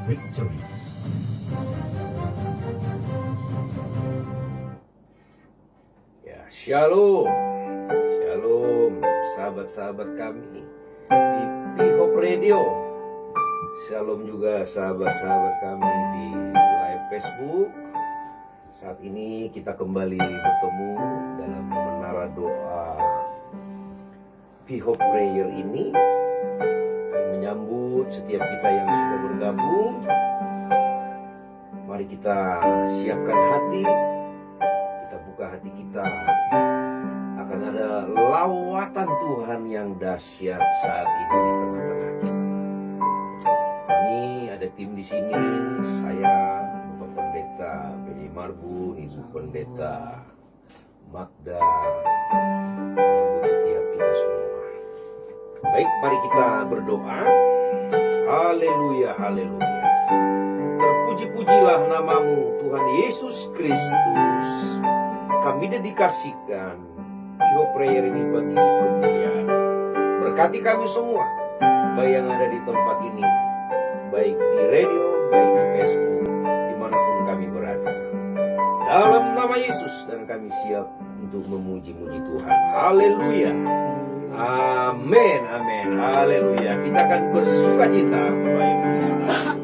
victories. Ya, shalom. Shalom, sahabat-sahabat kami di P-Hope Radio. Shalom juga sahabat-sahabat kami di live Facebook. Saat ini kita kembali bertemu dalam menara doa P-Hope Prayer ini. Kami menyambut setiap kita yang sudah bergabung. Mari kita siapkan hati. Kita buka hati kita. Akan ada lawatan Tuhan yang dahsyat saat ini di tengah-tengah kita. Kami ada tim di sini. Saya, Bapak Pendeta Benny Marbun, Ibu Pendeta Magda, menyambut setiap kita semua. Baik, mari kita berdoa. Haleluya, haleluya. Terpuji-pujilah namamu Tuhan Yesus Kristus. Kami dedikasikan P-Hope Prayer ini bagi kemuliaan. Berkati kami semua, baik yang ada di tempat ini, baik di radio, baik di Facebook, dimanapun kami berada. Dalam nama Yesus, dan kami siap untuk memuji-muji Tuhan. Haleluya. Amin, amin, haleluya. Kita akan bersuka cita, Bapak Ibu Saudara.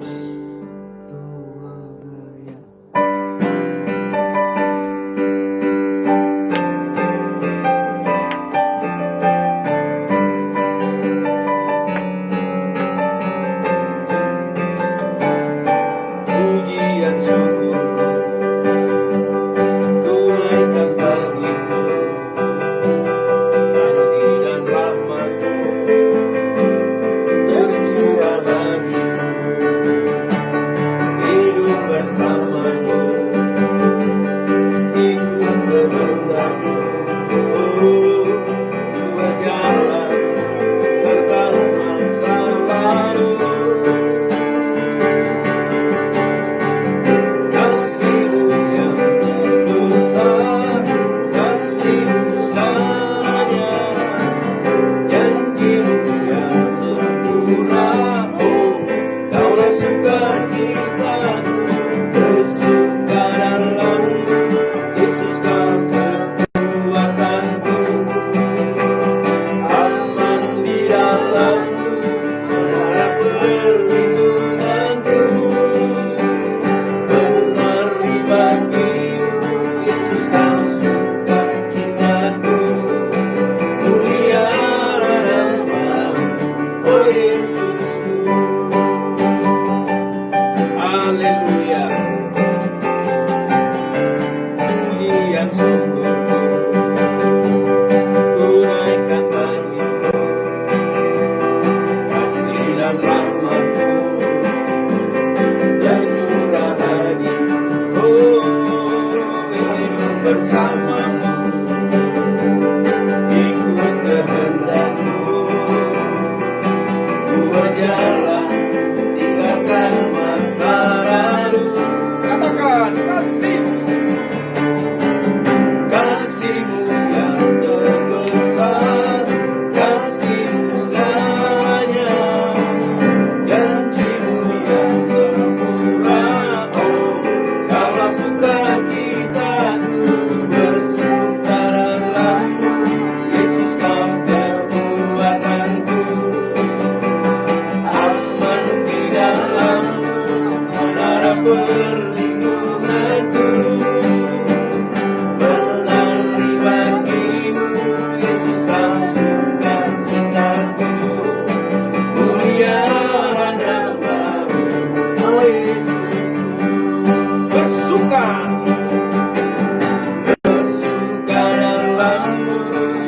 Pujian syukurku tunaikan bagimu, kasih dan rahmat-Mu tercurah bagiku, hidup bersama-Mu, ikut kehendak-Mu, berjalan tentang masa lalu. Kasih-Mu yang terbesar, kasih-Mu segalanya, janji-Mu yang sempurna, oh, Kaulah sukacitaku, bersuka dalam-Mu, Yesus Kau kekuatanku, aman di dalam-Mu, menara perlindunganku. Benar di bagimu, Yesus Kau sukacitaku, mulia namamu, oh Yesusku. Haleluya. Pujian syukurku tunaikan bagimu, kasih dan rahmat-Mu tercurah bagiku, oh, hidup bersama-Mu, ikut kehendak-Mu, ku berjalan tinggalkan masa lalu. Katakan kasih-Mu, kasih-Mu yang terbesar, kasih-Mu segalanya, janji-Mu yang sempurna, oh, Kaulah sukacitaku, bersuka dalam-Mu, Yesus Kau kekuatanku, aman di dalam-Mu, menara perlindunganku. Benar di bagimu, Yesus Kau sukacitaku, mulia namamu, oh Yesus. Bersuka dalam-Mu,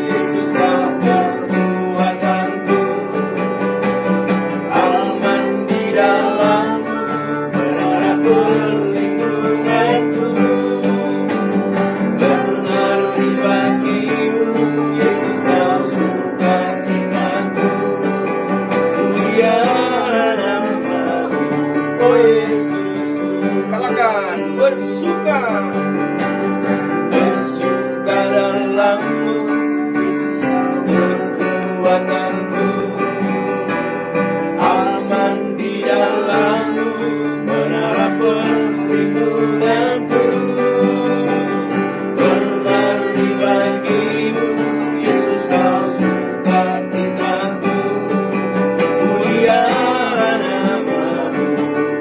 Yesus Kau kekuatanku, aman di dalam-Mu, menara perlindunganku. Benar di bagimu, Yesus Kau sukacitaku, mulia namamu, oh Yesus. Katakan bersuka dalam-Mu, Yesus Kau kekuatanku, aman di dalam-Mu,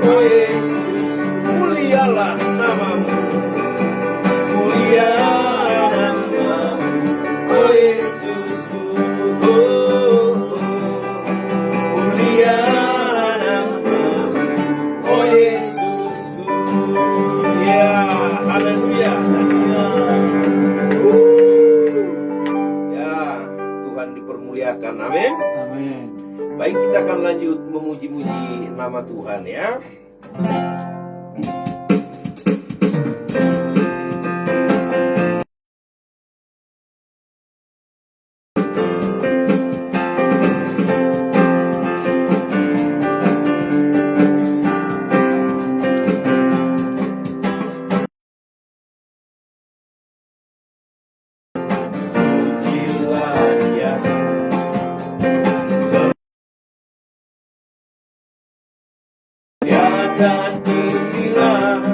Oh Yesus, mulialah namamu, mulia namamu, oh Yesus, mulia namamu, oh Yesus, ya, haleluya, ya, Tuhan dipermuliakan, amin. Amin. Baik, kita akan lanjut memuji-muji nama Tuhan ya. Pujilah Dia. Tiada terhilang,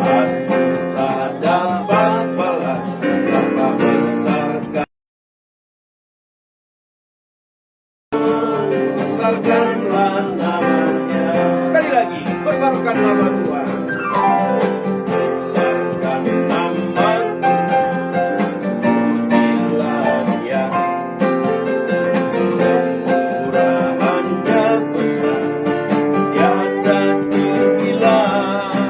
aku tak dapat balas betapa besarkan, besarkanlah namanya. Sekali lagi, besarkan nama Tuhan. Besarkan nama Tuhan, pujilah Dia. Kemurahannya besar, tiada terbilang,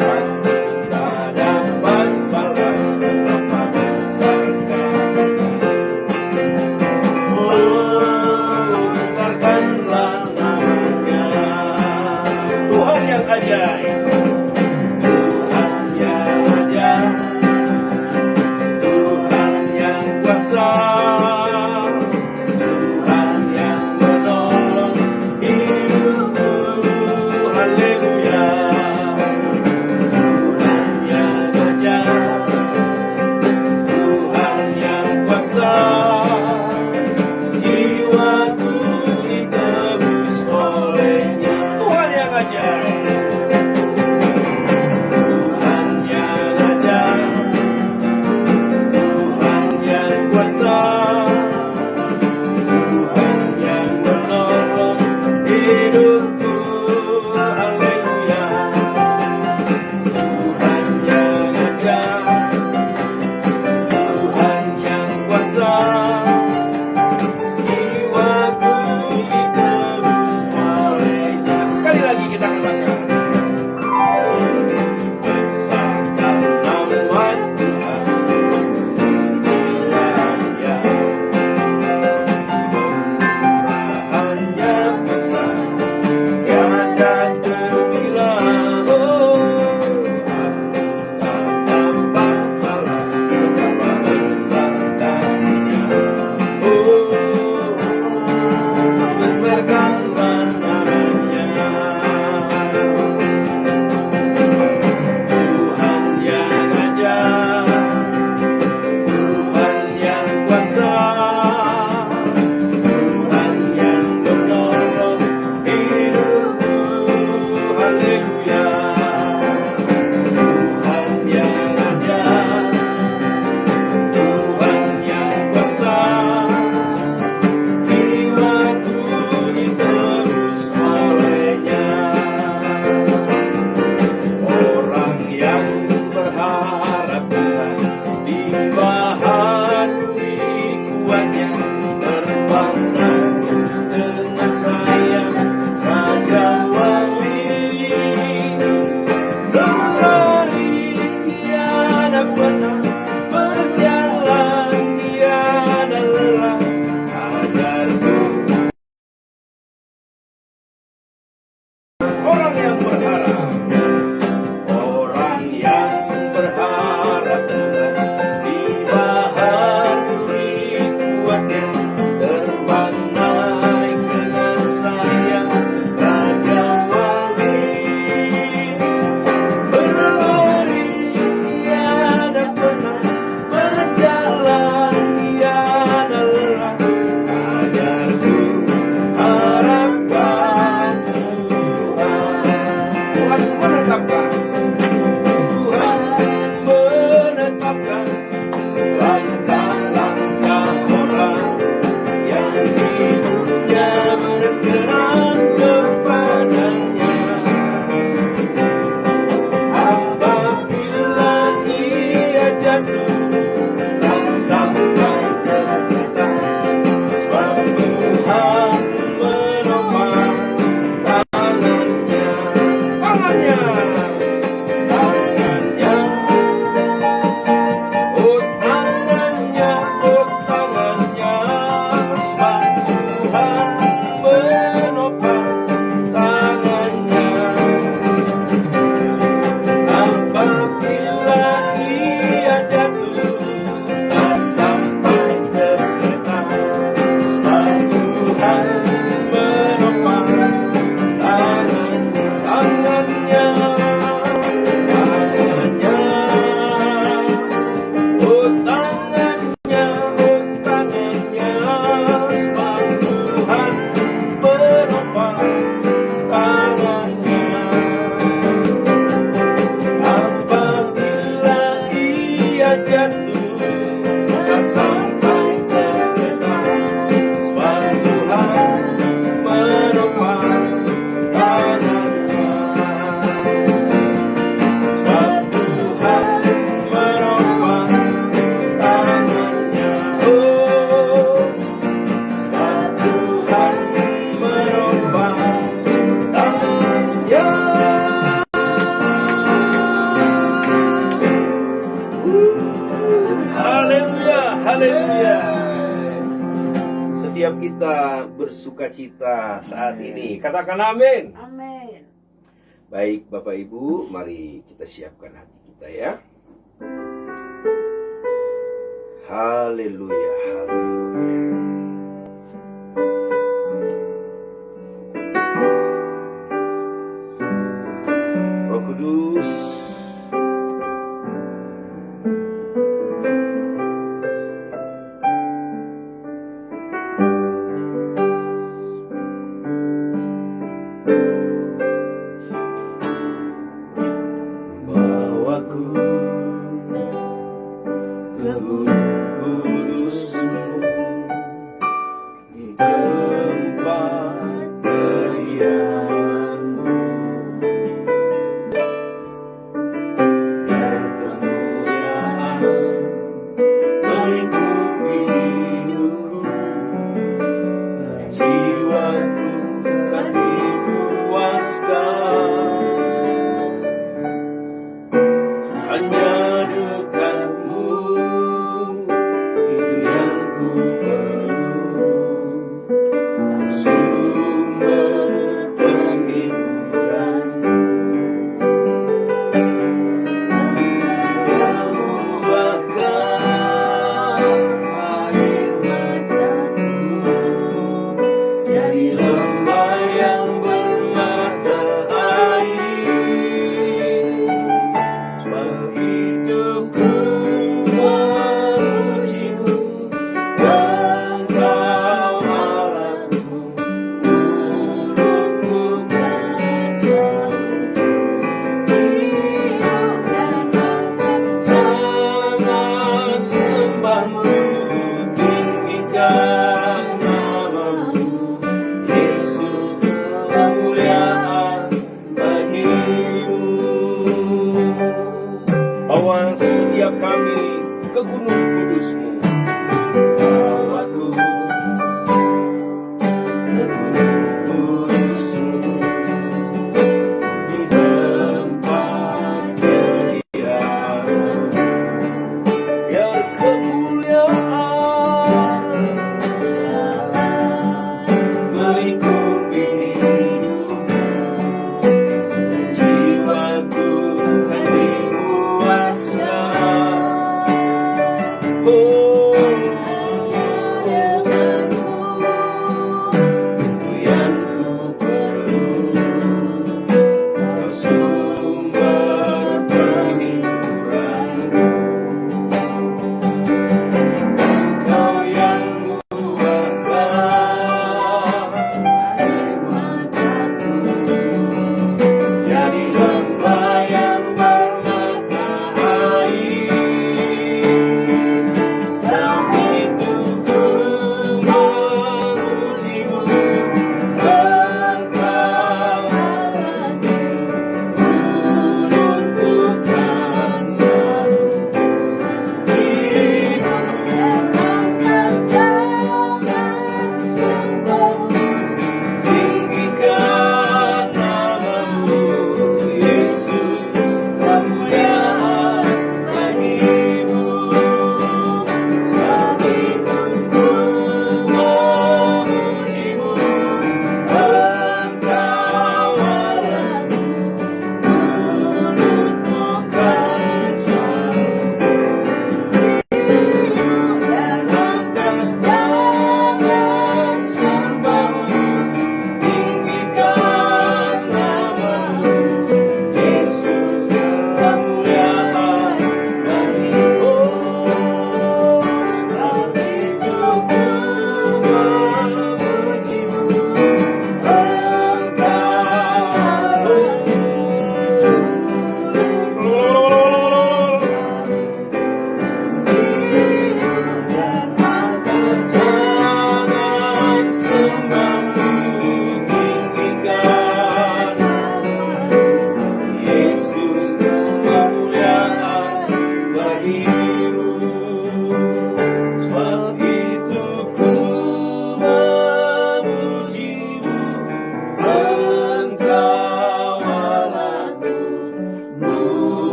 aku tak dapat balas betapa besarkan. Oh, besarkanlah namanya. Tuhan yang ajaib, Tuhan yang ajaib, Tuhan yang kuasa, Tuhan yang menolong hidupku, haleluya. Tuhan yang ajaib, Tuhan yang kuasa, jiwaku ditebus olehnya. Tuhan yang ajaib, Tuhan yang ajaib, Tuhan yang kuasa, Tuhan yang menolong hidupku, haleluya. Tuhan yang ajaib, Tuhan yang kuasa, jiwaku ditebus olehnya. Sekali lagi kita katakan, besarkan nama Tuhan, pujilah Dia. Kemurahannya besar, sukacita saat ini. Katakan amin. Amin. Baik Bapak Ibu, mari kita siapkan hati kita ya. Haleluya, haleluya. Roh Kudus, bawaku ke gunung kudus-Mu.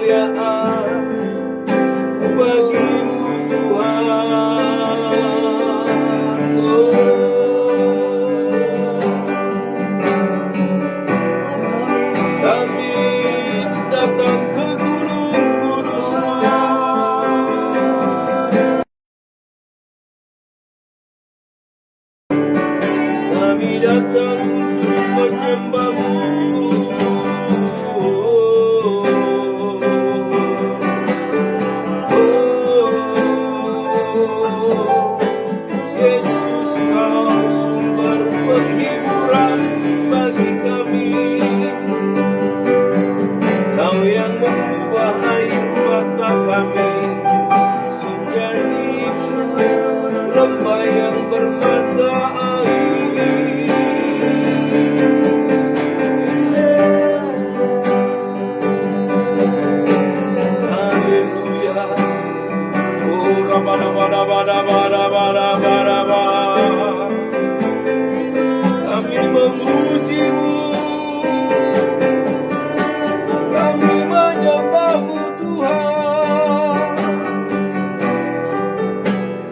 kemuliaan bagimu Tuhan. Kami datang ke Gunung Kudus-Mu. Kami datang untuk menyembah-Mu. Yesus, Kau sumber penghiburan bagi kami. Kau yang mengubah air mata kami menjadi lembah yang bermata air. Haleluya. Oh, rabada-bada-bada-bada-bada-bada. Kami memuji-Mu, kami menyembah-Mu Tuhan.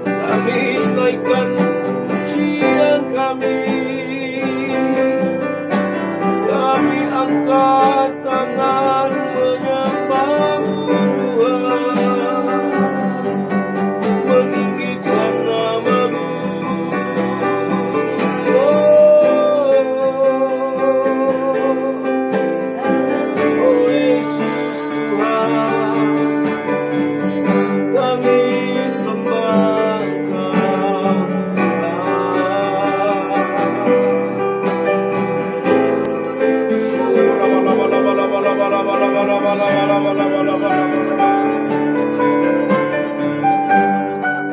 Kami naikkan pujian kami, kami angkat tangan menyembah-Mu Tuhan, meninggikan nama-Mu. Oh Yesus Tuhan, kami sembah Kau.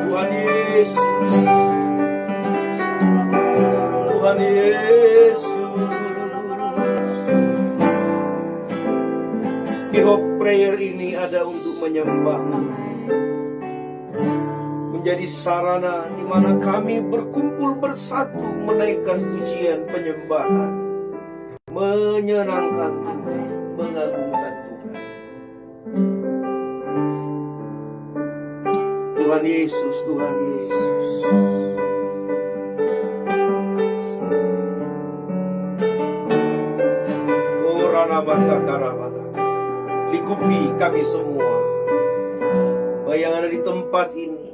Tuhan Yesus, Tuhan Yesus. The Hope Prayer ini ada untuk menyembah-Mu, menjadi sarana di mana kami berkumpul bersatu menaikkan pujian penyembahan, menyenangkan Tuhan, mengagungkan Tuhan. Tuhan Yesus, Tuhan Yesus. Oh Ranabata-Karabata, lingkupi kami semua, baik yang ada di tempat ini,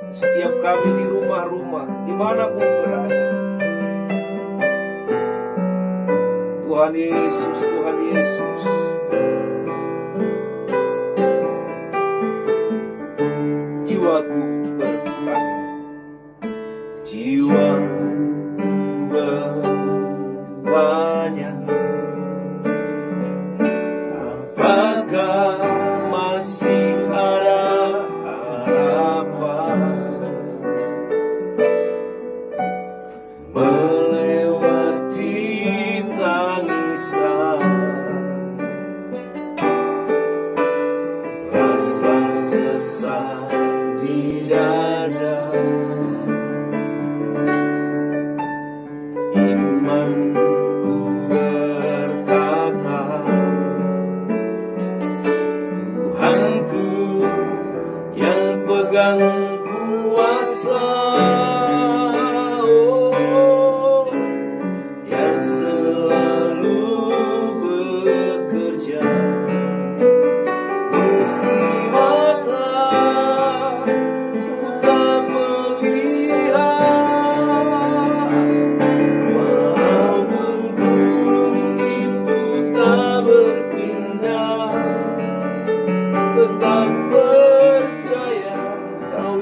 setiap kami di rumah-rumah, dimanapun berada. Tuhan Yesus, Tuhan Yesus. Jiwaku bertanya, jiwaku bertanya, apakah masih ada harapan melewati tangisan, rasa sesak di dada, imanku berkata, Tuhanku yang pegang kuasa, oh, yang selalu bekerja, meski mata tak melihat, walaupun gunung itu tak berpindah, tetap percaya Kau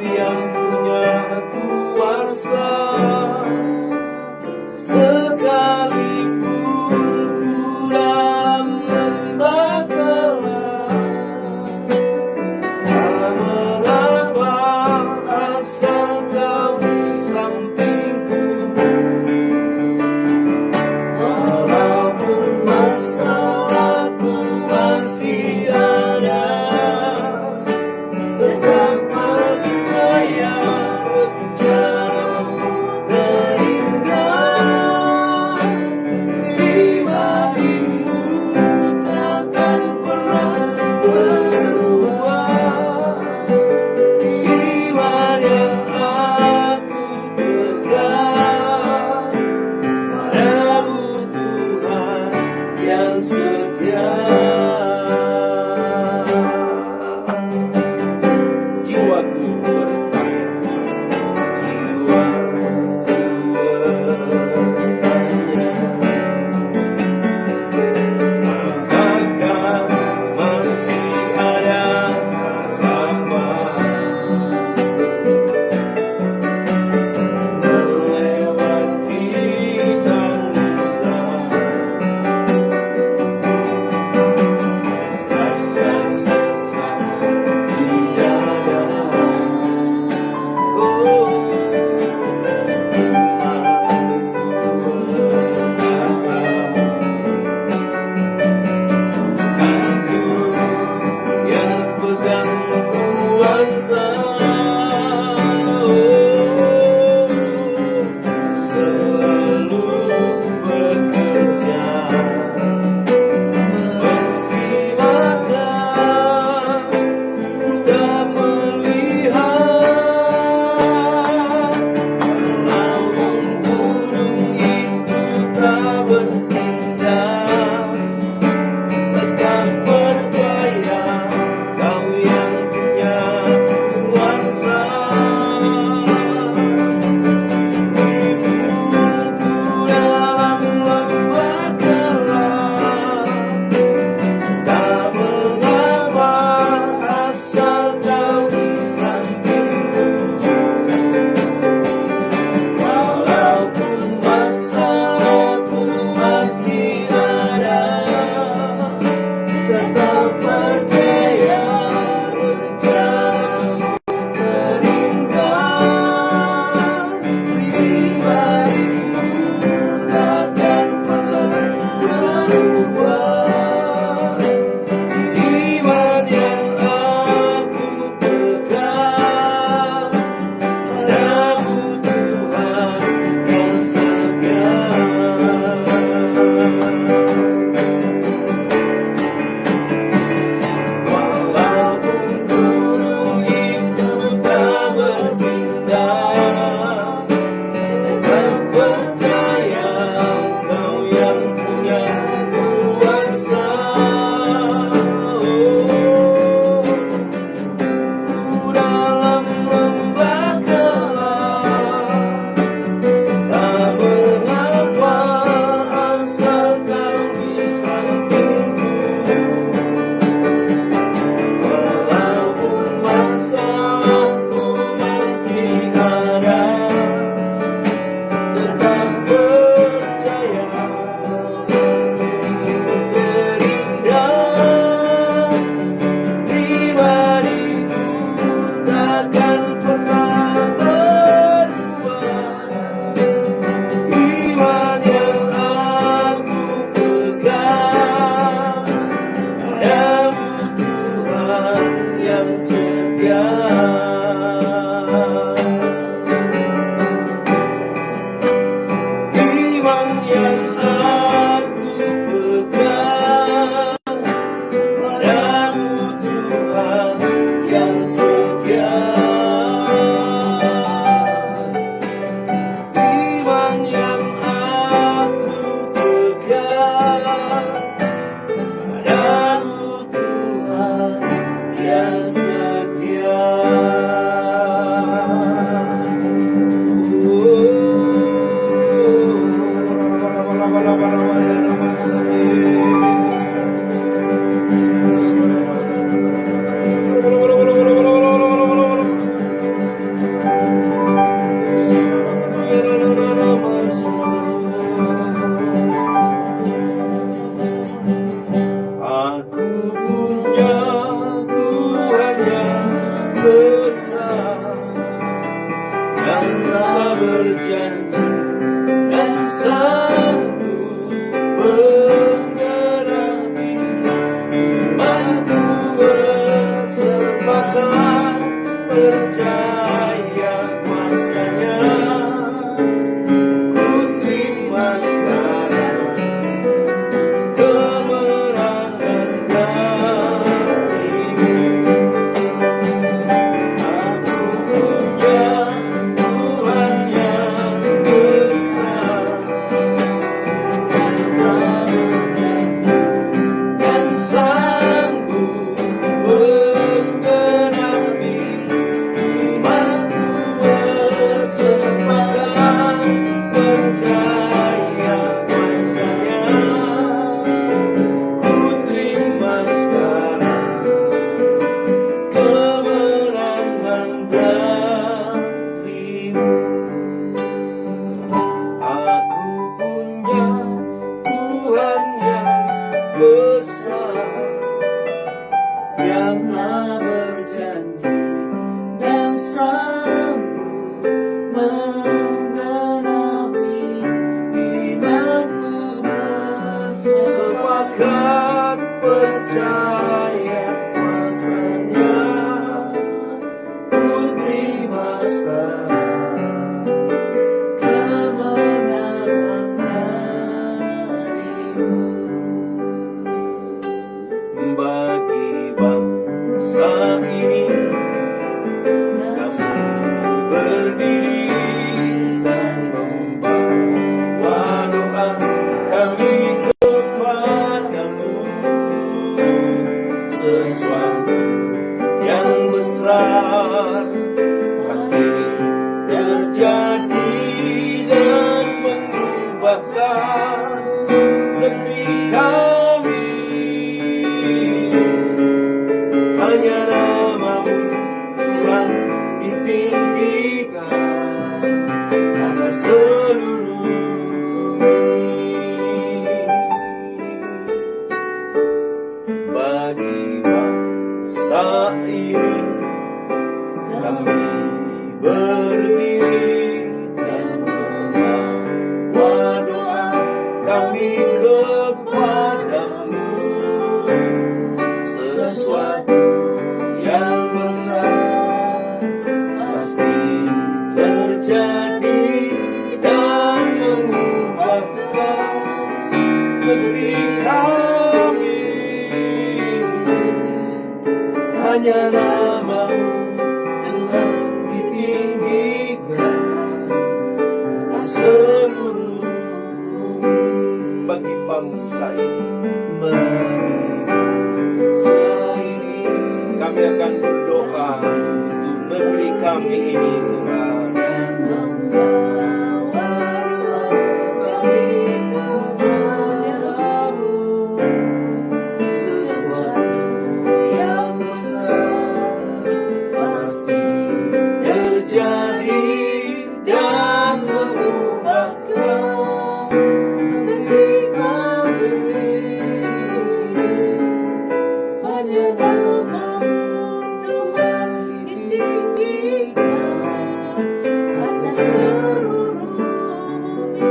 yang telah berjanji dan sanggup menggenapi imanku bersama. Sepakat percaya masanya ku terima sekarang kemenangan darimu. bagi bangsa ini. Kami berdiri dan membawa doa kami kepadamu. Sesuatu yang besar pasti terjadi dan mengubahkan negeri kami. Hanya namamu Tuhan ditinggikan atas seluruh bumi. Bagi bangsa ini kami berdiri dan membawa doa kami kepadamu. Sesuatu yang besar pasti terjadi dan mengubahkan negeri kami. Hanya namamu Tuhan ditinggikan atas seluruh bumi. Bagi bangsa ini, kami akan berdoa untuk negeri kami ini, Tuhan. Dan membawa doa kami kepadamu. Sesuatu yang besar pasti Terjadi dan mengubahkan negeri kami. Hanya namamu Tuhan ditinggikan atas seluruh bumi.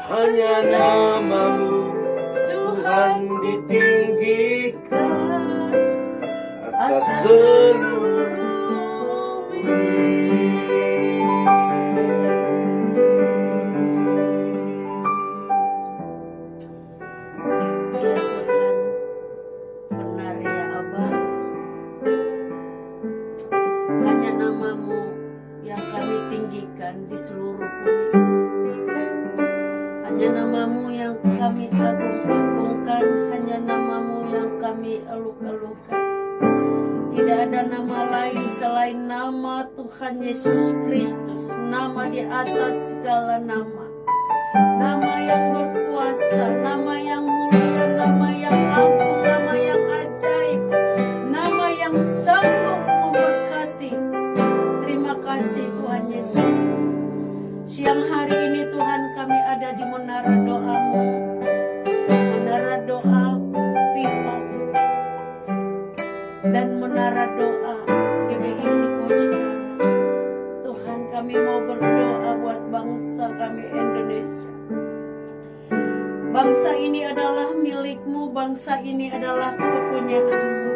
hanya namamu Tuhan ditinggikan atas seluruh Benar ya Abah, hanya namamu yang kami tinggikan di seluruh bumi. Hanya namamu yang kami agung-agungkan, hanya namamu yang kami eluk-elukan. Tidak ada nama lain selain nama Tuhan Yesus Kristus, nama di atas segala nama. Nama yang berkuasa, nama yang mulia, nama yang agung, nama yang ajaib, nama yang sanggup memberkati. Terima kasih Tuhan Yesus. Siang hari ini Tuhan kami ada di menara doamu, menara doa PIPA dan menara doa GBI Cikarang. Tuhan kami mau berdoa buat bangsa kami Indonesia. Bangsa ini adalah milikmu, bangsa ini adalah kepunyaanmu.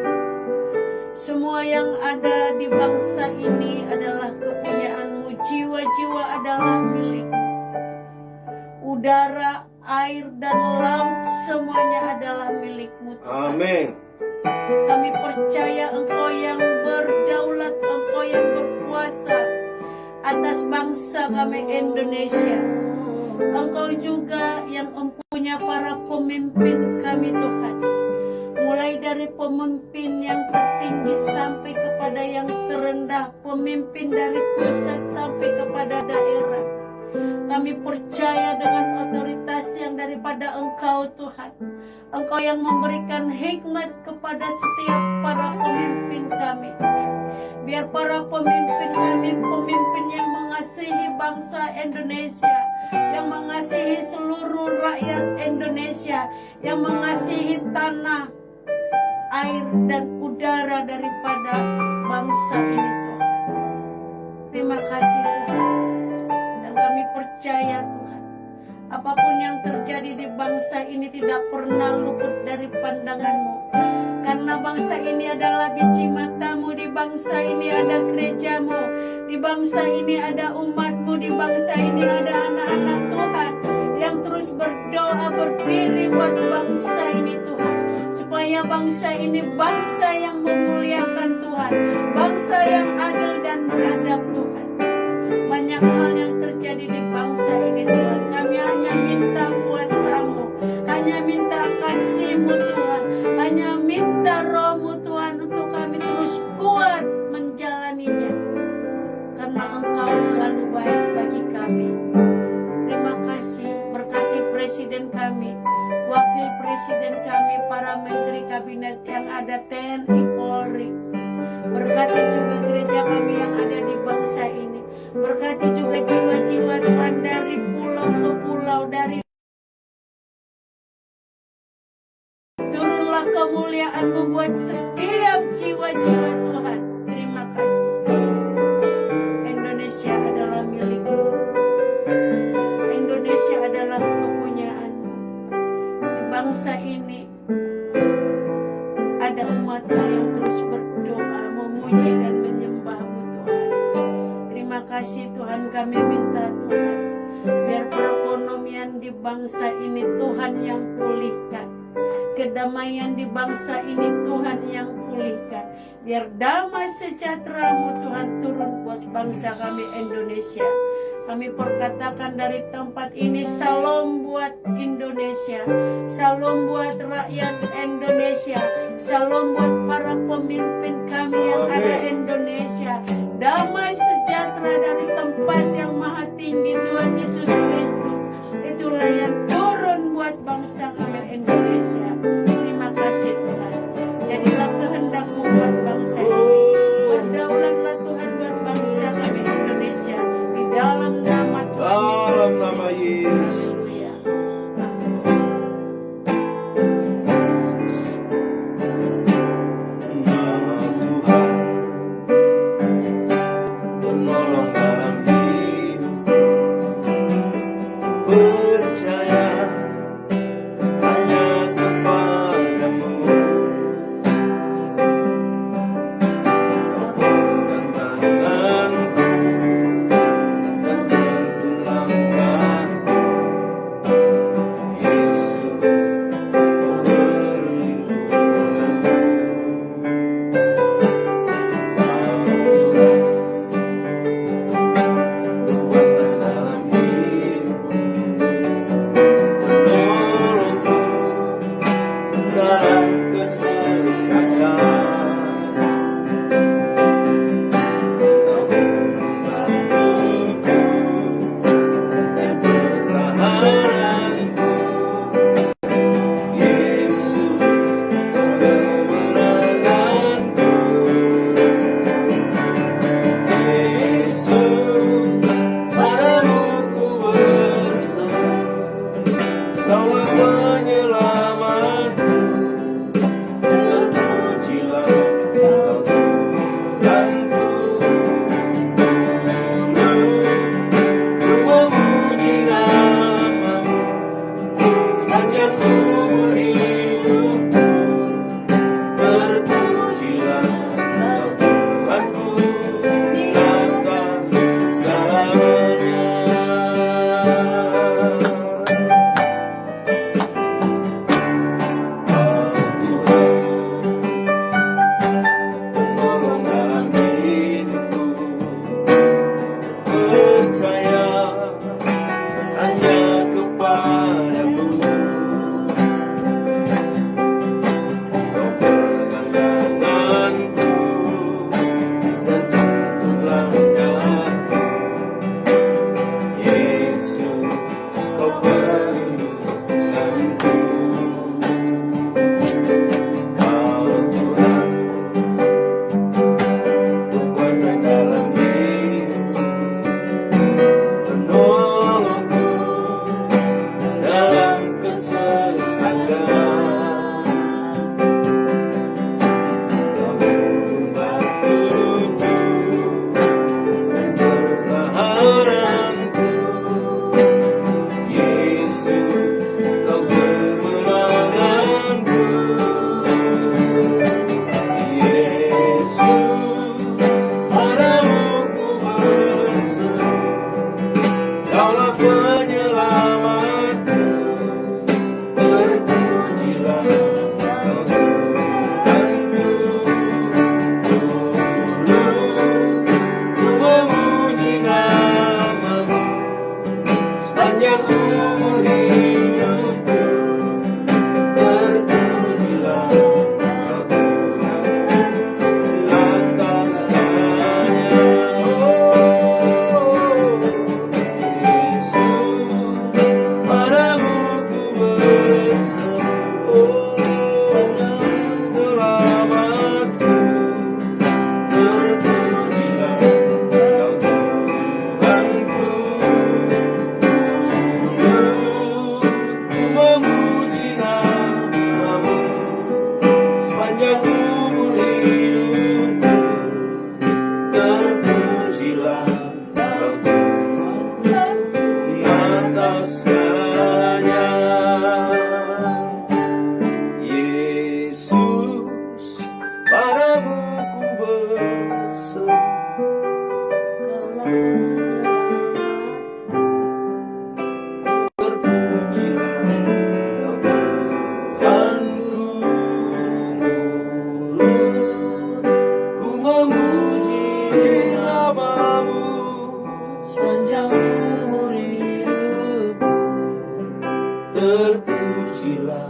Semua yang ada di bangsa ini adalah kepunyaanmu. Jiwa-jiwa adalah milikmu. Udara, air, dan laut semuanya adalah milikmu Tuhan. Amin. Kami percaya Engkau yang berdaulat, Engkau yang berkuasa atas bangsa kami Indonesia. Engkau juga yang mempunyai para pemimpin kami Tuhan. Mulai dari pemimpin yang tertinggi sampai kepada yang terendah, pemimpin dari pusat sampai kepada daerah. Kami percaya dengan otoritas yang daripada Engkau Tuhan. Engkau yang memberikan hikmat kepada setiap para pemimpin kami. Biar para pemimpin kami, pemimpin yang mengasihi bangsa Indonesia, yang mengasihi seluruh rakyat Indonesia, yang mengasihi tanah, air dan udara daripada bangsa ini Tuhan. Terima kasih Tuhan. Dan kami percaya Tuhan, apapun yang terjadi di bangsa ini tidak pernah luput dari pandangan-Mu. Karena bangsa ini adalah biji mata-Mu, di bangsa ini ada gereja-Mu, di bangsa ini ada umat-Mu, di bangsa ini ada anak-anak Tuhan yang terus berdoa berdiri buat bangsa ini Tuhan. Supaya bangsa ini bangsa yang memuliakan Tuhan, bangsa yang adil dan beradab Tuhan. Banyak hal yang terjadi di bangsa ini Tuhan. Kami hanya minta kuasa-Mu, hanya minta kasih-Mu Tuhan, hanya minta Roh-Mu Tuhan untuk kami terus kuat menjalaninya. Karena Engkau selalu baik bagi kami. Terima kasih, berkati Presiden kami, Wakil Presiden kami, para Menteri Kabinet yang ada, TNI, Polri. Berkati juga gereja kami yang ada di bangsa ini. Berkati juga jiwa-jiwa Tuhan dari pulau ke pulau, dari turunlah kemuliaan-Mu buat setiap jiwa-jiwa Tuhan. Terima kasih. Indonesia adalah milik-Mu. Indonesia adalah kepunyaan-Mu. Di bangsa ini ada umat-Mu yang terus berdoa, memuji dan menyembah-Mu Tuhan. Terima kasih Tuhan, kami minta Tuhan, biar perekonomian di bangsa ini Tuhan yang pulihkan. Kedamaian di bangsa ini Tuhan yang pulihkan. Biar damai sejahtera-Mu Tuhan turun buat bangsa kami Indonesia. Kami perkatakan dari tempat ini, salam buat Indonesia, salam buat rakyat Indonesia, salam buat para pemimpin kami yang ada Indonesia. Damai sejahtera dari tempat yang maha tinggi Tuhan Yesus Kristus, itulah yang turun buat bangsa kami Indonesia. Terima kasih Tuhan. Jadilah kehendak-Mu buat bangsa ini. Berdaulatlah Tuhan buat bangsa kami Indonesia. Di dalam nama Tuhan Yesus. Dalam nama Yesus. Haleluya. Nama sepanjang umur hidupku. Terpujilah Kau Tuhan di atas segalanya. Yesus, padamu ku berseru. Terpujilah Kau Tuhanku. Ku memuji namamu Sepanjang umur hidupku. Terpujilah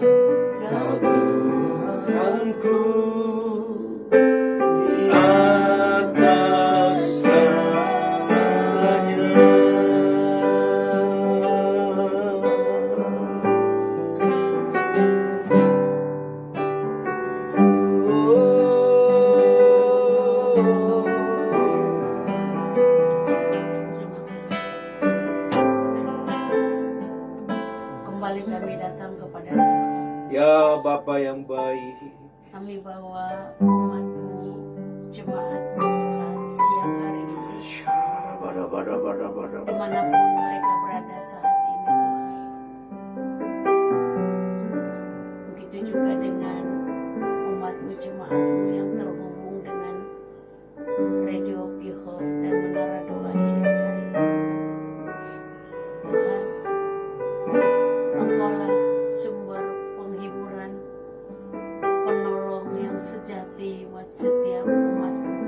Kau Tuhanku di atas segalanya. Terima kasih. Kembali kami datang kepada Tuhan. Ya Bapa yang baik, Kami bawa umat-Mu, jemaat-Mu Tuhan, siang hari ini, dimanapun mereka berada saat ini Tuhan. Begitu juga dengan umat-Mu, jemaat-Mu yang terhubung dengan Radio Pihol dan Menara Doa siang hari ini. Tuhan, Engkaulah sumber penghiburan, penolong yang sejati buat setiap umat-Mu.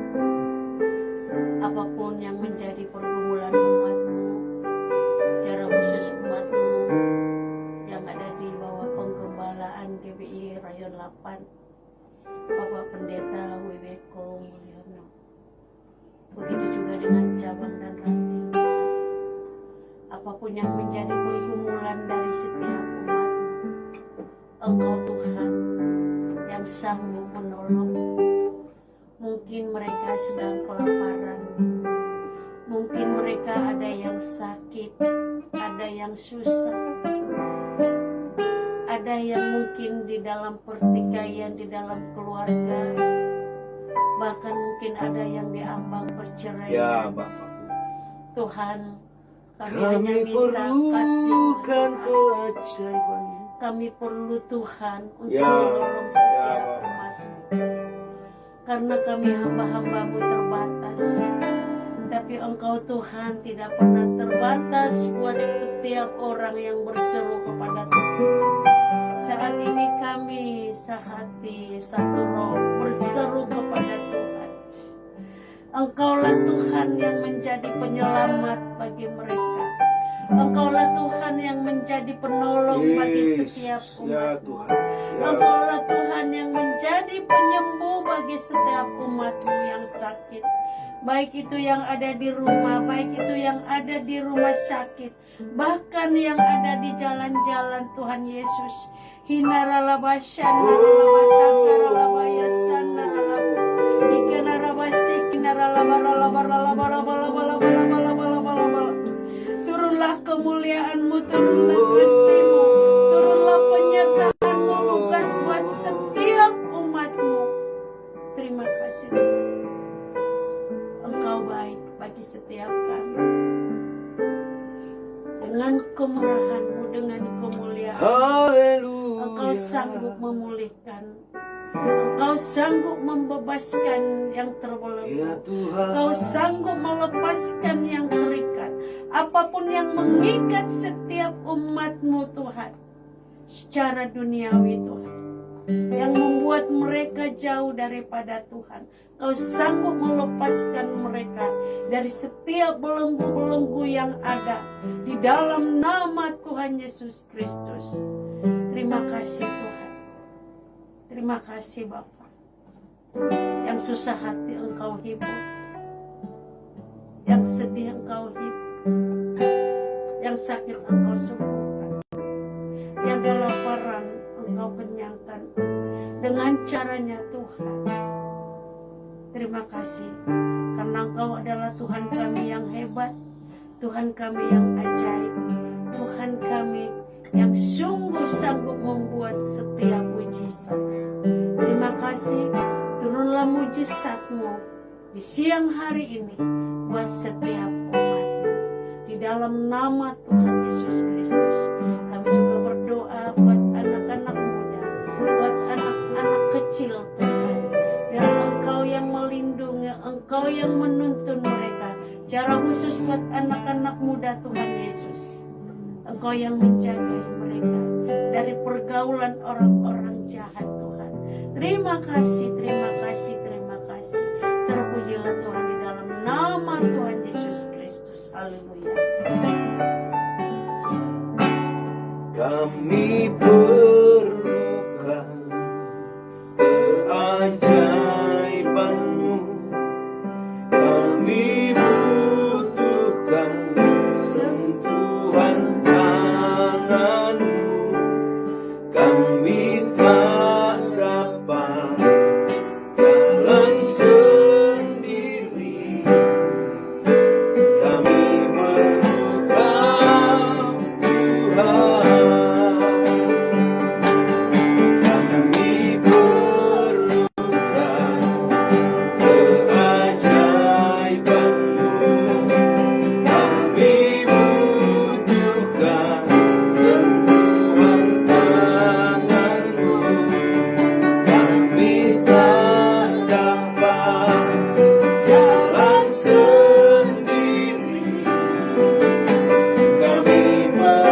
Apapun yang menjadi pergumulan umat-Mu, secara khusus umat-Mu yang ada di bawah penggembalaan GBI Rayon 8, Bapak Pendeta Wibeko Mulyono. Begitu juga dengan cabang dan ranting. Apapun yang menjadi pergumulan dari setiap umat-Mu, Engkau Tuhan yang sanggup menolong. Mungkin mereka sedang kelaparan, mungkin mereka ada yang sakit, ada yang susah, ada yang mungkin di dalam pertikaian, di dalam keluarga, bahkan mungkin ada yang diambang ya perceraian. Bapa, Tuhan, kami hanya kami minta perlukan kasih. keajaiban. Kami perlu Tuhan untuk Ya, menolong ya, setiap Bapak. umat. Karena kami hamba-hamba-Mu terbatas. Tapi Engkau Tuhan tidak pernah terbatas buat setiap orang yang berseru kepada Tuhan. Saat ini kami sehati, satu roh berseru kepada Tuhan. Engkaulah Tuhan yang menjadi penyelamat bagi mereka. Engkaulah Tuhan yang menjadi penolong bagi setiap ya umat. Tuhan, ya Engkaulah Tuhan yang menjadi penyembuh bagi setiap umat-Mu yang sakit. Baik itu yang ada di rumah, baik itu yang ada di rumah sakit, bahkan yang ada di jalan-jalan Tuhan Yesus. Hinaralabashana ralabatakarabayasan ikanarabasi kinaralabaralabaralabaralabaralabaralabaralabaralabaralabar. Turunlah kemuliaan-Mu, turunlah kasih-Mu, turunlah penyertaan-Mu bukan buat setiap umat-Mu. Terima kasih Tuhan. Engkau baik bagi setiap kami. Dengan kemurahan-Mu, dengan kemuliaan, haleluya. Engkau sanggup memulihkan. Engkau sanggup membebaskan yang terbelenggu. Ya Tuhan, Engkau sanggup melepaskan yang terikat. Apapun yang mengikat setiap umat-Mu Tuhan, secara duniawi Tuhan, yang membuat mereka jauh daripada Tuhan, Kau sanggup melepaskan mereka dari setiap belenggu-belenggu yang ada di dalam nama Tuhan Yesus Kristus. Terima kasih Tuhan. Terima kasih Bapa. Yang susah hati Engkau hibur, yang sedih Engkau hibur, yang sakit Engkau sembuhkan, yang kelaparan Engkau kenyangkan dengan caranya Tuhan. Terima kasih karena Engkau adalah Tuhan kami yang hebat, Tuhan kami yang ajaib, Tuhan kami yang sungguh sanggup membuat setiap mujizat. Terima Terima kasih, turunlah mujizat-Mu di siang hari ini buat setiap umat. Di dalam nama Tuhan Yesus Kristus, kami juga berdoa buat anak-anak muda, buat anak-anak kecil Tuhan. Biar Engkau yang melindungi, Engkau yang menuntun mereka. Secara khusus buat anak-anak muda Tuhan Yesus, Engkau yang menjaga mereka dari pergaulan orang-orang jahat Tuhan. Terima kasih, terima kasih, terima kasih. Terpujilah Tuhan di dalam nama Tuhan Yesus Kristus. Haleluya. Kami perlukan keajaiban-Mu, kami butuhkan sentuhan tangan-Mu, kami tak dapat jalan sendiri, kami perlukan Tuhan, kami perlukan keajaiban-Mu, kami butuhkan sentuhan tangan-Mu, kami tak dapat jalan sendiri, kami perlukan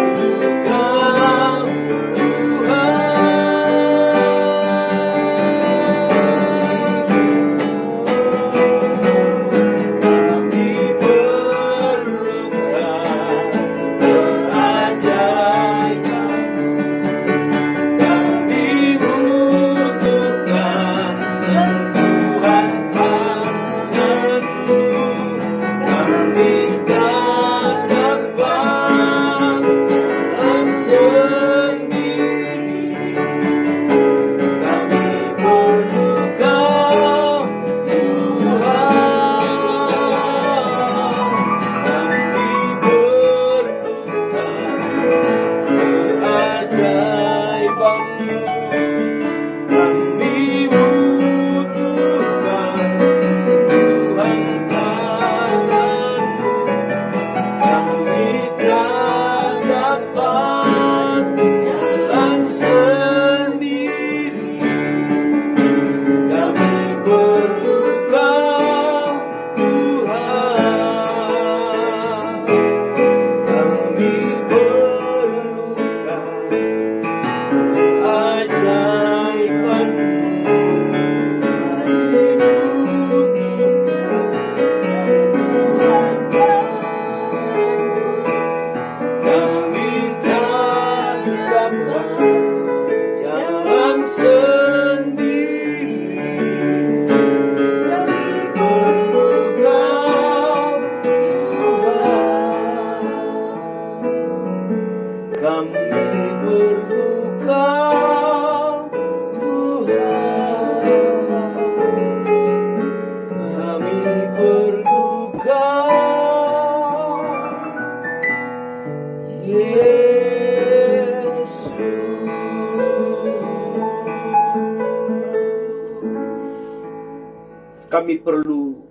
Kami perlu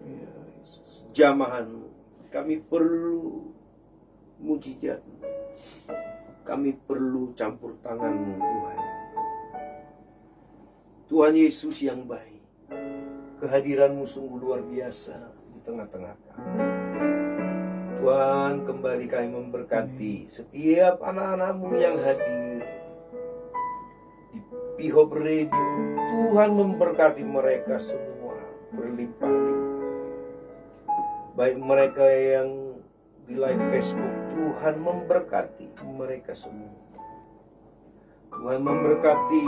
jamahan, kami perlu mujizat, kami perlu campur tangan-Mu Tuhan. Tuhan Yesus yang baik, kehadiran-Mu sungguh luar biasa di tengah-tengah kami. Tuhan, kembali kami memberkati setiap anak-anak-Mu yang hadir di Pihob Radio. Tuhan memberkati mereka semua berlimpah-limpah. Baik mereka yang di live Facebook, Tuhan memberkati mereka semua. Tuhan memberkati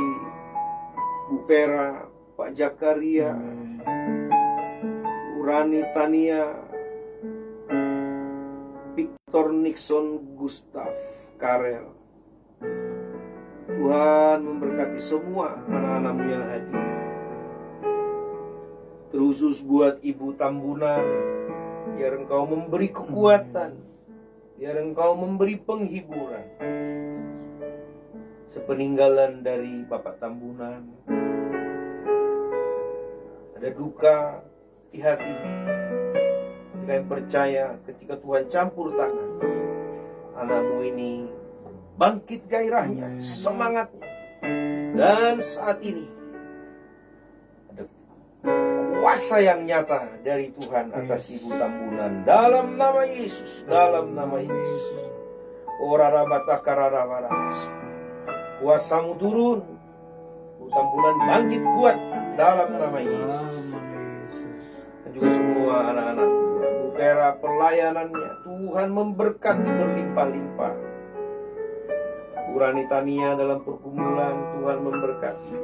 Bu Pera, Pak Jakaria, Urani Tania, Victor Nixon, Gustaf, Karel. Tuhan memberkati semua anak-anak-Mu yang hadir. Terkhusus buat Ibu Tambunan, biar Engkau memberi kekuatan, biar Engkau memberi penghiburan. Sepeninggalan dari Bapak Tambunan, ada duka di hati. Mereka yang percaya ketika Tuhan campur tangan, anakmu ini bangkit gairahnya, semangatnya. Dan saat ini ada kuasa yang nyata dari Tuhan atas Ibu Tambunan. Dalam nama Yesus, dalam nama Yesus. Kuasamu turun, Ibu Tambunan bangkit kuat dalam nama Yesus. Dan juga semua anak-anak Bu Pera, pelayanannya Tuhan memberkati berlimpah-limpah. Bu Rani Tania dalam pergumulan Tuhan memberkati.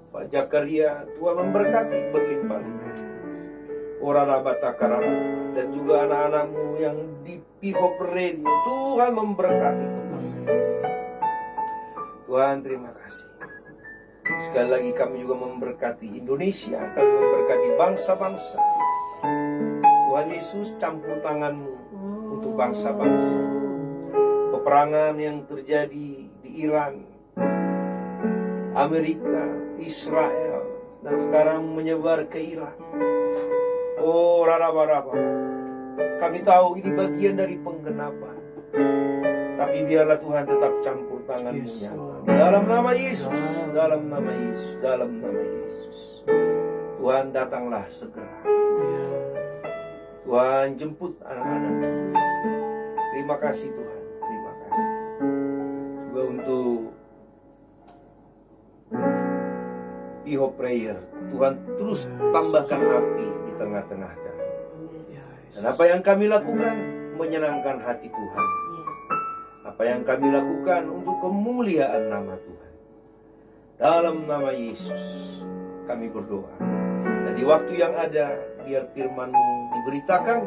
Pak Jakaria Tuhan memberkati berlimpah-limpah. Dan juga anak-anakmu yang di Pihop Radio Tuhan memberkati. Tuhan terima kasih. Sekali lagi kami juga memberkati Indonesia, kami memberkati bangsa-bangsa. Tuhan Yesus campur tanganmu untuk bangsa-bangsa. Peperangan yang terjadi di Iran, Amerika, Israel, dan sekarang menyebar ke Irak. Oh, rara-rara. Kami tahu ini bagian dari penggenapan. Tapi biarlah Tuhan tetap campur tangan-Mu nyata. Dalam nama Yesus, dalam nama Yesus, dalam nama Yesus. Tuhan datanglah segera. Tuhan jemput anak-anak. Terima kasih Tuhan, terima kasih. Juga untuk Piho Prayer, Tuhan terus tambahkan api di tengah-tengah kami. Dan apa yang kami lakukan menyenangkan hati Tuhan. Apa yang kami lakukan untuk kemuliaan nama Tuhan. Dalam nama Yesus kami berdoa. Dan di waktu yang ada, biar firman-Mu diberitakan.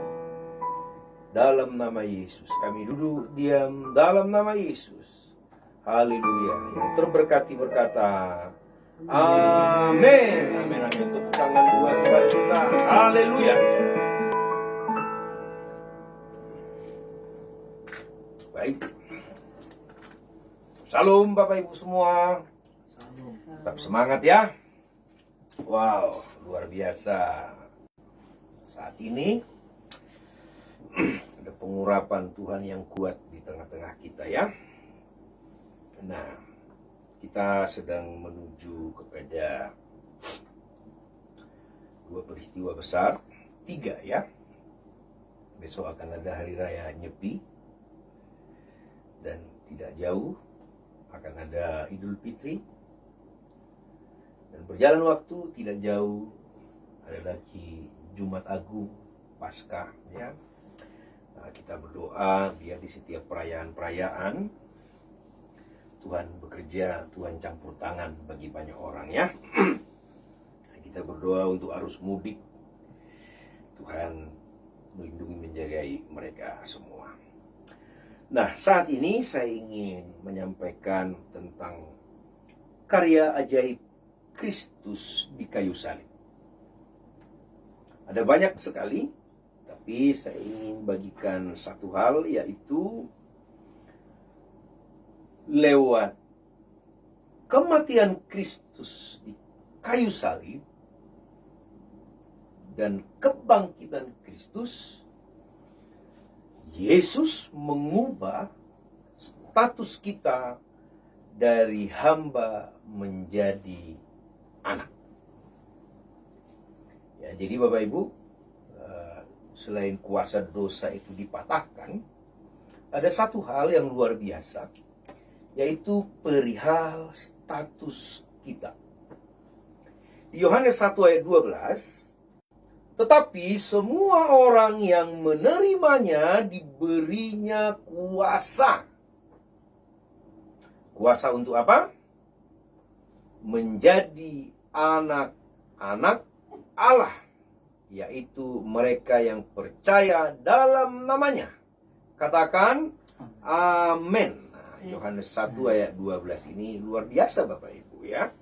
Dalam nama Yesus kami duduk diam dalam nama Yesus. Haleluya. Yang terberkati berkata amin. Amin, amin. Tepuk tangan buat Tuhan kita. Haleluya. Baik. Salam Bapak Ibu semua. Tetap semangat ya. Wow, luar biasa. Saat ini ada pengurapan Tuhan yang kuat di tengah-tengah kita ya. Nah, kita sedang menuju kepada dua peristiwa besar, 3 ya. Besok akan ada Hari Raya Nyepi. Dan tidak jauh akan ada Idul Fitri. Dan berjalan waktu tidak jauh ada lagi Jumat Agung, Paskah ya. Nah, kita berdoa biar di setiap perayaan-perayaan Tuhan bekerja, Tuhan campur tangan bagi banyak orang ya. Kita berdoa untuk arus mudik. Tuhan melindungi menjagai mereka semua. Nah, saat ini saya ingin menyampaikan tentang karya ajaib Kristus di kayu salib. Ada banyak sekali, tapi saya ingin bagikan satu hal, yaitu lewat kematian Kristus di kayu salib dan kebangkitan Kristus, Yesus mengubah status kita dari hamba menjadi anak. Ya, jadi Bapak Ibu, selain kuasa dosa itu dipatahkan, ada satu hal yang luar biasa, yaitu perihal status kita. Di Yohanes 1 ayat 12, tetapi semua orang yang menerimanya diberinya kuasa. Kuasa untuk apa? Menjadi anak-anak Allah, yaitu mereka yang percaya dalam namanya. Katakan amin. Nah, Yohanes 1 ayat 12 ini luar biasa Bapak Ibu ya.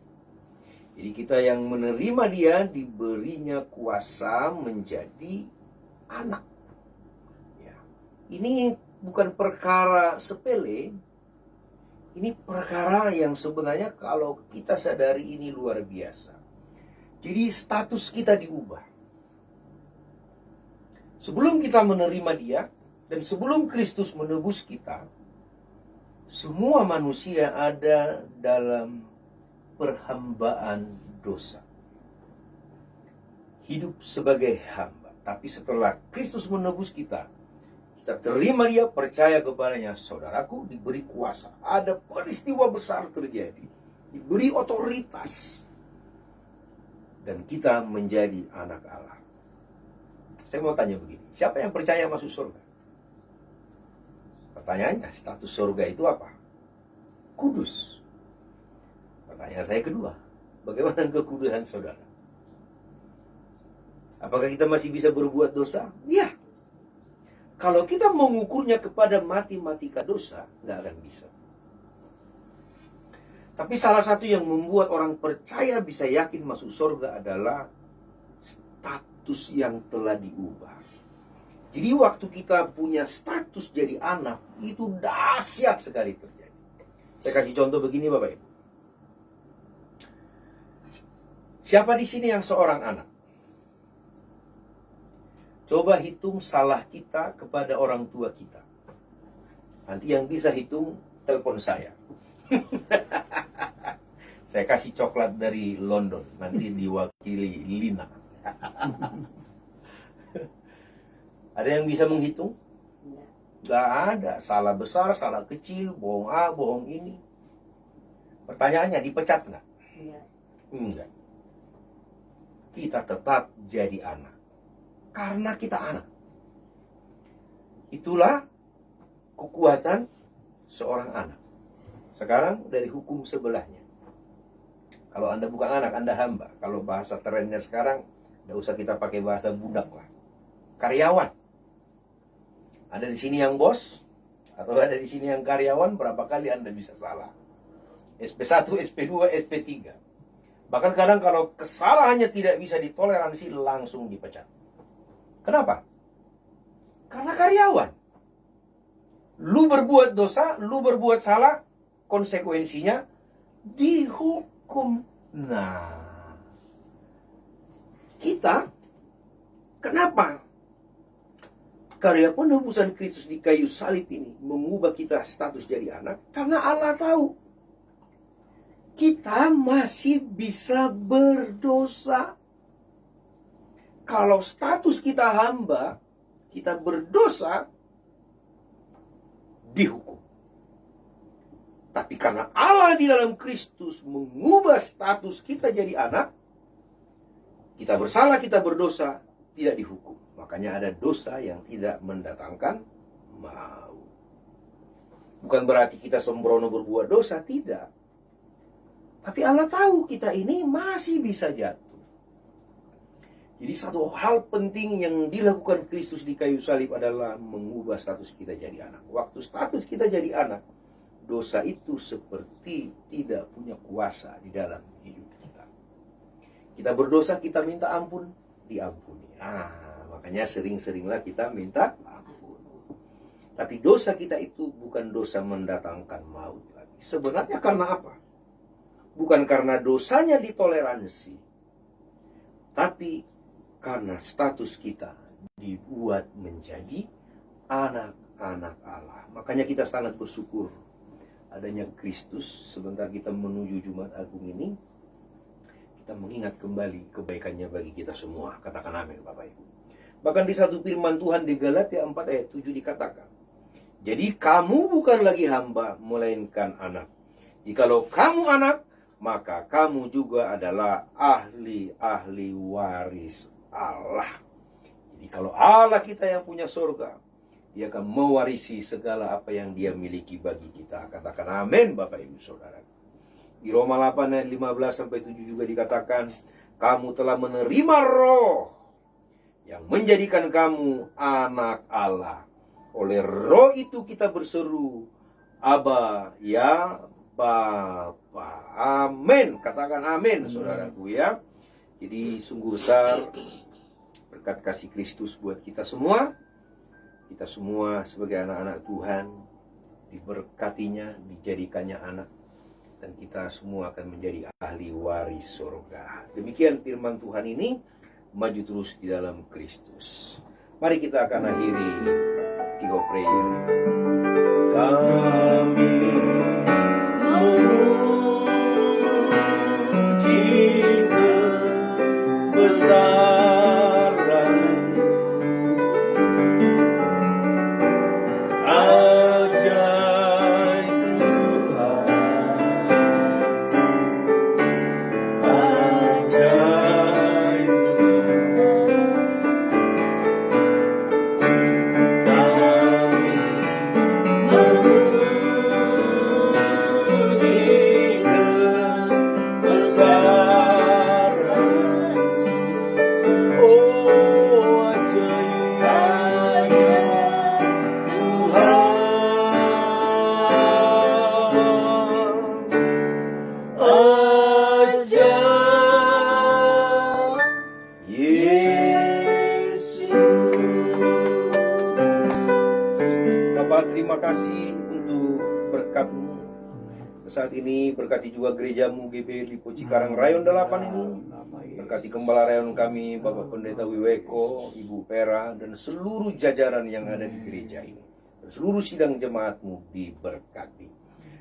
Jadi kita yang menerima dia diberinya kuasa menjadi anak. Ya. Ini bukan perkara sepele. Ini perkara yang sebenarnya kalau kita sadari ini luar biasa. Jadi status kita diubah. Sebelum kita menerima Dia dan sebelum Kristus menebus kita, semua manusia ada dalam perhambaan dosa. Hidup sebagai hamba. Tapi setelah Kristus menebus kita, kita terima Dia, percaya kepadanya, saudaraku, diberi kuasa. Ada peristiwa besar terjadi. Diberi otoritas. Dan kita menjadi anak Allah. Saya mau tanya begini, siapa yang percaya masuk surga? Pertanyaannya, status surga itu apa? Kudus. Pertanyaan saya kedua, bagaimana kekudusan saudara? Apakah kita masih bisa berbuat dosa? Ya. Kalau kita mengukurnya kepada matematika dosa, nggak akan bisa. Tapi salah satu yang membuat orang percaya bisa yakin masuk surga adalah status yang telah diubah. Jadi waktu kita punya status jadi anak, itu dahsyat sekali terjadi. Saya kasih contoh begini Bapak Ibu. Siapa di sini yang seorang anak? Coba hitung salah kita kepada orang tua kita. Nanti yang bisa hitung, telepon saya. Saya kasih coklat dari London. Nanti diwakili Lina. Ada yang bisa menghitung? Gak ada. Salah besar, salah kecil, bohong A, bohong ini. Pertanyaannya, dipecat nggak? Enggak. Kita tetap jadi anak. Karena kita anak. Itulah kekuatan seorang anak. Sekarang dari hukum sebelahnya. Kalau Anda bukan anak, Anda hamba. Kalau bahasa trennya sekarang, tidak usah kita pakai bahasa budak lah. Karyawan. Ada di sini yang bos, atau ada di sini yang karyawan, berapa kali Anda bisa salah. SP1, SP2, SP3. Bahkan kadang kalau kesalahannya tidak bisa ditoleransi, langsung dipecat. Kenapa? Karena karyawan. Lu berbuat dosa, lu berbuat salah, konsekuensinya dihukum. Nah, kita kenapa karya penebusan Kristus di kayu salib ini mengubah kita status jadi anak? Karena Allah tahu kita masih bisa berdosa. Kalau status kita hamba, kita berdosa, dihukum. Tapi karena Allah di dalam Kristus mengubah status kita jadi anak, kita bersalah, kita berdosa, tidak dihukum. Makanya ada dosa yang tidak mendatangkan maut. Bukan berarti kita sembrono berbuat dosa, tidak. Tapi Allah tahu kita ini masih bisa jatuh. Jadi satu hal penting yang dilakukan Kristus di kayu salib adalah mengubah status kita jadi anak. Waktu status kita jadi anak, dosa itu seperti tidak punya kuasa di dalam hidup kita. Kita berdosa, kita minta ampun, diampuni. Makanya sering-seringlah kita minta ampun. Tapi dosa kita itu bukan dosa mendatangkan maut lagi. Sebenarnya karena apa? Bukan karena dosanya ditoleransi, tapi karena status kita dibuat menjadi anak-anak Allah. Makanya kita sangat bersyukur adanya Kristus. Sebentar kita menuju Jumat Agung ini, kita mengingat kembali kebaikannya bagi kita semua. Katakan amin Bapak Ibu. Bahkan di satu firman Tuhan di Galatia 4 ayat 7 dikatakan, jadi kamu bukan lagi hamba, melainkan anak. Jikalau kamu anak, maka kamu juga adalah ahli-ahli waris Allah. Jadi kalau Allah kita yang punya surga, Dia akan mewarisi segala apa yang Dia miliki bagi kita. Katakan amin Bapak Ibu Saudara. Di Roma 8 ayat 15-7 juga dikatakan, kamu telah menerima Roh yang menjadikan kamu anak Allah. Oleh Roh itu kita berseru, Aba, ya Bapa. Amin. Katakan amin saudaraku ya. Jadi sungguh besar berkat kasih Kristus buat kita semua. Kita semua sebagai anak-anak Tuhan diberkatinya, dijadikannya anak. dan kita semua akan menjadi ahli waris surga. Demikian firman Tuhan ini, maju terus di dalam Kristus. Mari kita akan akhiri tiga prayer. Kami memuji kebesaran ajaib Tuhan, ajaib kami memuji kebesaran, oh ajaib Tuhan, ajaib Yesus. Bapak, terima kasih untuk berkat-Mu. Saat ini berkati juga gerejamu GB Lipo Cikarang Rayon 8 ini. Berkati Gembala Rayon kami, Bapak Pendeta Wiweko, Ibu Pera, dan seluruh jajaran yang ada di gereja ini. Dan seluruh sidang jemaat-Mu diberkati.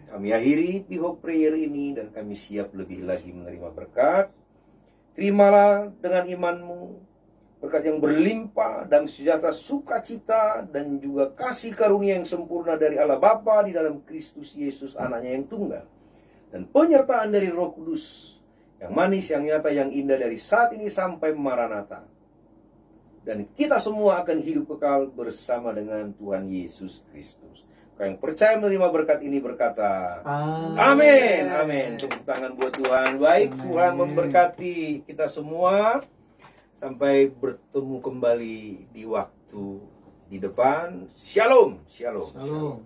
Kami akhiri pihak prayer ini dan kami siap lebih lagi menerima berkat. Terimalah dengan iman-Mu berkat yang berlimpah dan sejahtera, sukacita dan juga kasih karunia yang sempurna dari Allah Bapa di dalam Kristus Yesus Anaknya yang tunggal, dan penyertaan dari Roh Kudus yang manis, yang nyata, yang indah dari saat ini sampai Maranatha. Dan kita semua akan hidup kekal bersama dengan Tuhan Yesus Kristus. Kau yang percaya menerima berkat ini berkata amin. Amin. Tepuk tangan buat Tuhan. Baik, Tuhan memberkati kita semua. Sampai bertemu kembali di waktu di depan. Shalom. Shalom. Shalom.